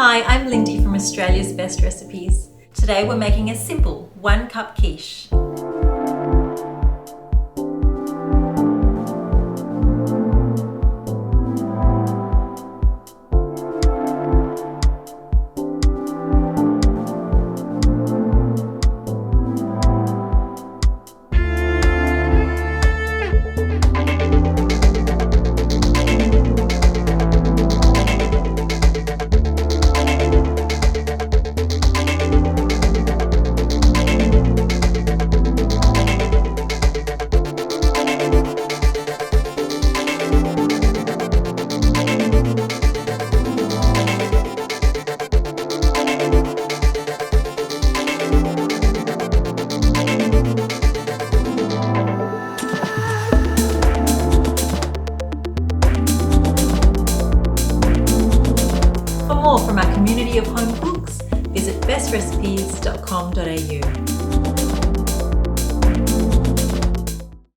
Hi, I'm Lindy from Australia's Best Recipes. Today we're making a simple 1-cup quiche. For more from our community of home cooks, visit bestrecipes.com.au.